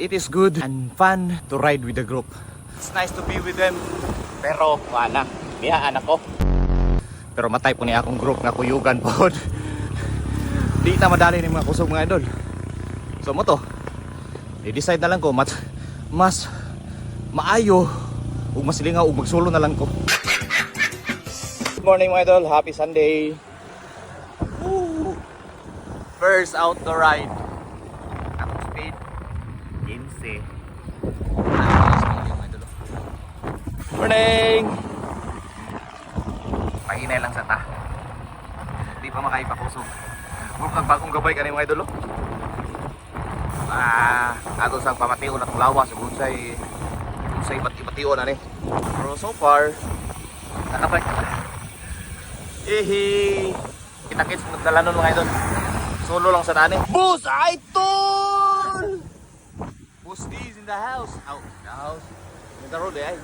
it is good and fun to ride with the group. It's nice to be with them. Pero wala, biyaan ako. Pero matay po niya akong group nga kuyugan po. Di na madali ni mga kusog mga idol. So mo to, i-decide na lang ko mas maayo ug mas lingaw ug magsolo na lang ko. Good morning mga idol, happy Sunday. Woo! First outdoor ride. Akong speed 15. Morning! Pahinay lang sa ta. Di pa makaipakusog. Mukang bagong gabay ka na mga idol. Ato sang pamatiyo na itong lawas. Unsay ipatiyo na ni. Pero so far, nakabalik na. Kita-kits magdalanon mga idol. Solo lang sa nani. Boss Idol! Boss D's in the house. Out the house. In the road eh.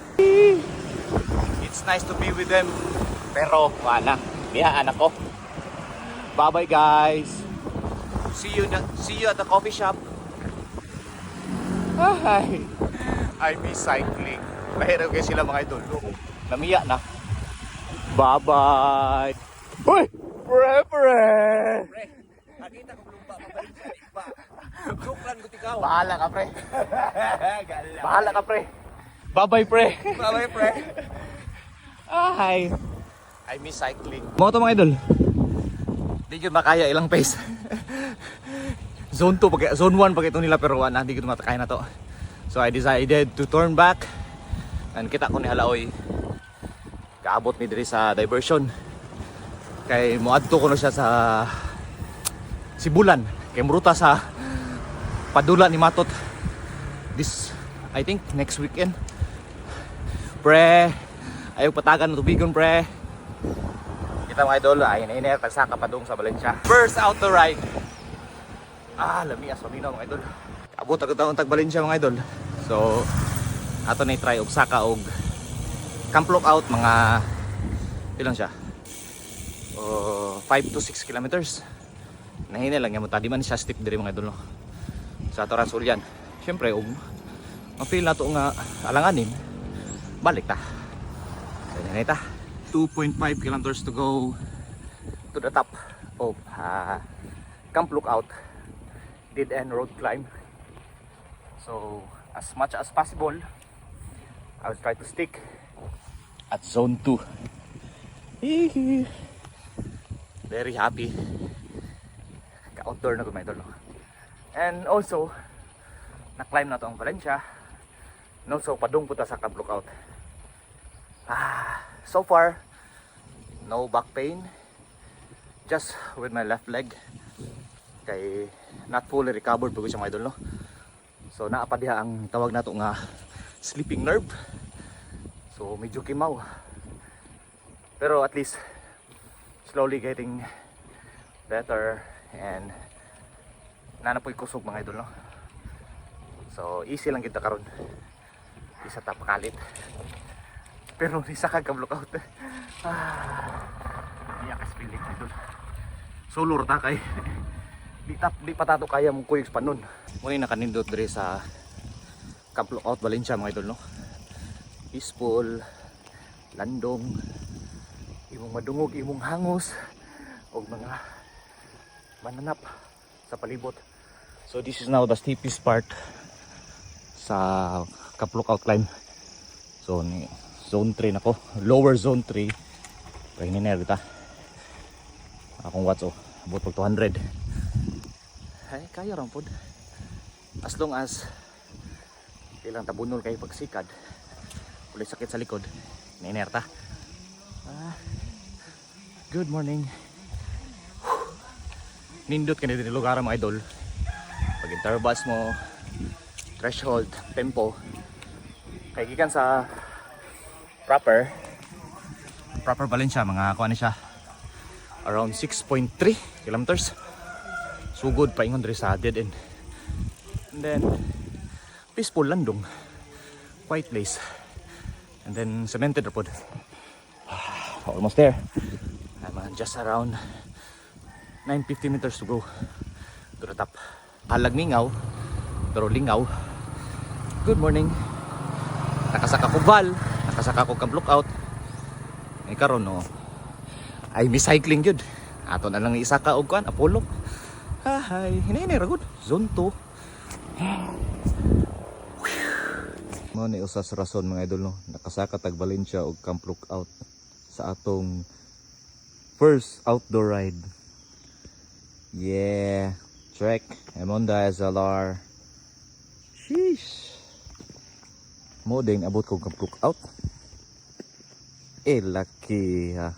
It's nice to be with them. Pero wala, biyaan ako. Bye bye guys. See you at the coffee shop. Ay, I miss cycling. Mahirap kayo sila mga idol. Namiya na. Bye bye. Hoy! Pre! Nakita ko lumpa mabalik sa iba. Suklan ko tikaw. Bahala ka pre. Bahala ka pre. Bye bye pre. Bye bye pre. Ay, I miss cycling. Mga to mga idol. Di yun makaya ilang pace. Zone 1 pag ito nila pero hindi ko matakaya na to. So I decided to turn back. And kita ko ni Halaoy. Kaabot ni diri sa diversion. Kay muadto ko na siya sa Sibulan. Kay muruta sa Padula ni Matot. This, I think, next weekend. Pre, ayaw patagan ng tubigon pre. Kita mga idol, ay nainer tagsaka pa doon sa Valencia. First outdoor ride. Lami as paminaw mga idol. Abot agad taon tag Valencia mga idol. So ato na i-try og saka og camp lookout mga ilang siya. 5 to 6 kilometers. Nahina lang yan mo tadi man siya steep diri mga idol no. Sa ato rasul yan. Syempre og mapil na to nga alanganin. Balik ta. So yan ta. 2.5 kilometers to go to the top of Camp Lookout dead end road climb. So as much as possible I will try to stick at zone 2. Very happy ka-outdoor na ko mga idol. And also na-climb na to ang Valencia. No, so padung puta sa Camp Lookout. So far, no back pain. Just with my left leg. Kay not fully recovered pag siya mga idol no. So naa pa diha ang tawag nato nga sleeping nerve. So medyo kimaw. Pero at least slowly getting better and nanapoy kusog mga idol no. So easy lang kita karon. Isa ta pakalit. Pero isa ka Camp Lookout. Iyakas pilit idol. Sulur ta kay di patato kaya mong kuyog panon. Muna nakanindot diri sa Camp Lookout Valencia mga idol no. Peaceful, landong, imong madungog, imong hangos og mga mananap sa palibot. So this is now the steepest part sa Camp Lookout climb. So ni zone 3 nako, lower zone 3. Kaya niner kita. Akong watts abot pag 200. Ay kaya ram pod. As long as ilang tabunol kay pagsikad. Wala sakit sa likod. Niner ta. Good morning. Nindot ka na din lugar mga idol. Pag intervals mo, threshold, tempo. Kaya gikan sa proper Valencia mga kuha na siya around 6.3 kilometers. Sugod paingon diri sa dead end. And then peaceful landong, quiet place. And then cemented road. Almost there. I'm just around 950 meters to go to the top. Halag mingaw pero lingaw. Good morning. Nakasaka ko bal, nakasaka ko camp lookout. Ay karon no. Ay mi cycling gyud. Ato na lang isaka og kuan Apollo. Hi, hinay ra gud. Zone 2. Mo ni usas rason mga idol no. Nakasaka tag Valencia og camp lookout sa atong first outdoor ride. Yeah, trek Emonda SLR. Sheesh. Mo ding abot ko camp lookout. Eh, lucky ha.